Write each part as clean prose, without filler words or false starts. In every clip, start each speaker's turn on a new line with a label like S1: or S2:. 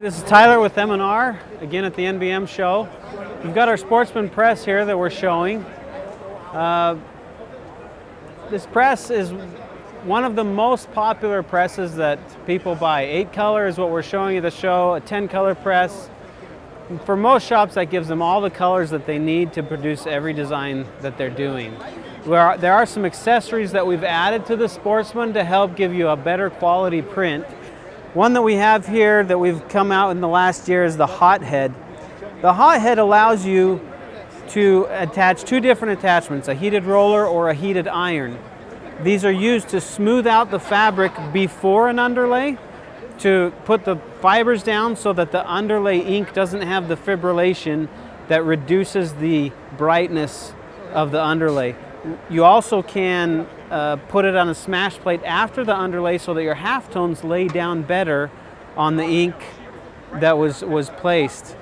S1: This is Tyler with M&R, again at the NBM show. We've got our Sportsman press here that we're showing. This press is one of the most popular presses that people buy. 8 color is what we're showing you at the show, a 10 color press. And for most shops, that gives them all the colors that they need to produce every design that they're doing. There are some accessories that we've added to the Sportsman to help give you a better quality print. One that we have here that we've come out in the last year is the hot head. The hot head allows you to attach 2 different attachments, a heated roller or a heated iron. These are used to smooth out the fabric before an underlay, to put the fibers down so that the underlay ink doesn't have the fibrillation that reduces the brightness of the underlay. You also can put it on a smash plate after the underlay so that your halftones lay down better on the ink that was placed.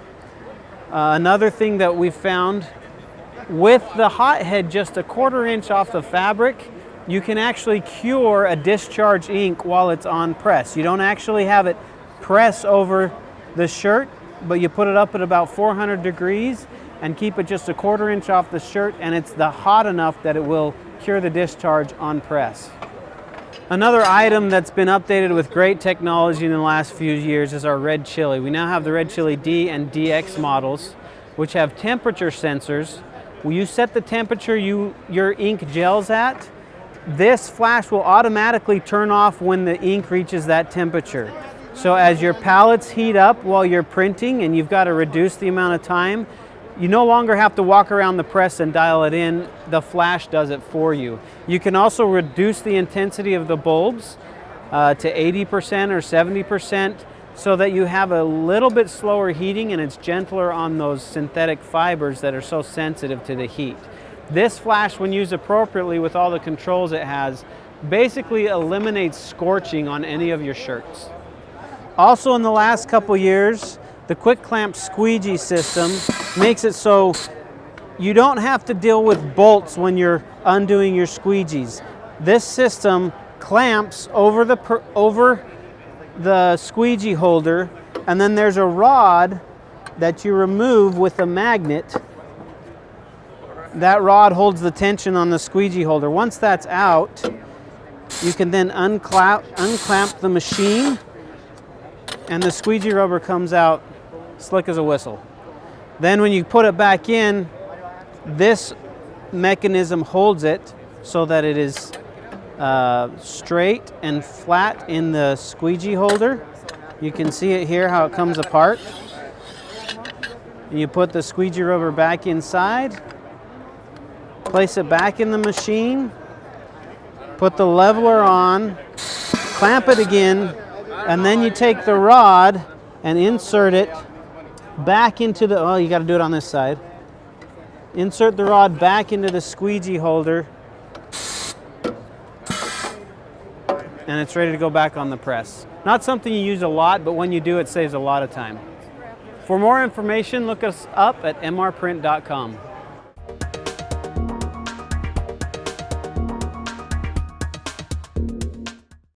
S1: Another thing that we found, with the hot head just a 1/4 inch off the fabric, you can actually cure a discharge ink while it's on press. You don't actually have it press over the shirt, but you put it up at about 400 degrees and keep it just a 1/4 inch off the shirt, and it's hot enough that it will cure the discharge on press. Another item that's been updated with great technology in the last few years is our red chili. We now have the red chili D and DX models, which have temperature sensors. When you set the temperature your ink gels at, this flash will automatically turn off when the ink reaches that temperature. So as your palettes heat up while you're printing and you've got to reduce the amount of time, you no longer have to walk around the press and dial it in. The flash does it for you. You can also reduce the intensity of the bulbs to 80% or 70% so that you have a little bit slower heating and it's gentler on those synthetic fibers that are so sensitive to the heat. This flash, when used appropriately with all the controls it has, basically eliminates scorching on any of your shirts. Also in the last couple years, the Qwik Clamp squeegee system makes it so you don't have to deal with bolts when you're undoing your squeegees. This system clamps over the squeegee holder, and then there's a rod that you remove with a magnet. That rod holds the tension on the squeegee holder. Once that's out, you can then unclamp the machine, and the squeegee rubber comes out slick as a whistle. Then when you put it back in, this mechanism holds it so that it is straight and flat in the squeegee holder. You can see it here how it comes apart. And you put the squeegee rubber back inside, place it back in the machine, put the leveler on, clamp it again, and then you take the rod and insert it back into the, oh, you got to do it on this side. Insert the rod back into the squeegee holder, and it's ready to go back on the press. Not something you use a lot, but when you do, it saves a lot of time. For more information, look us up at mrprint.com.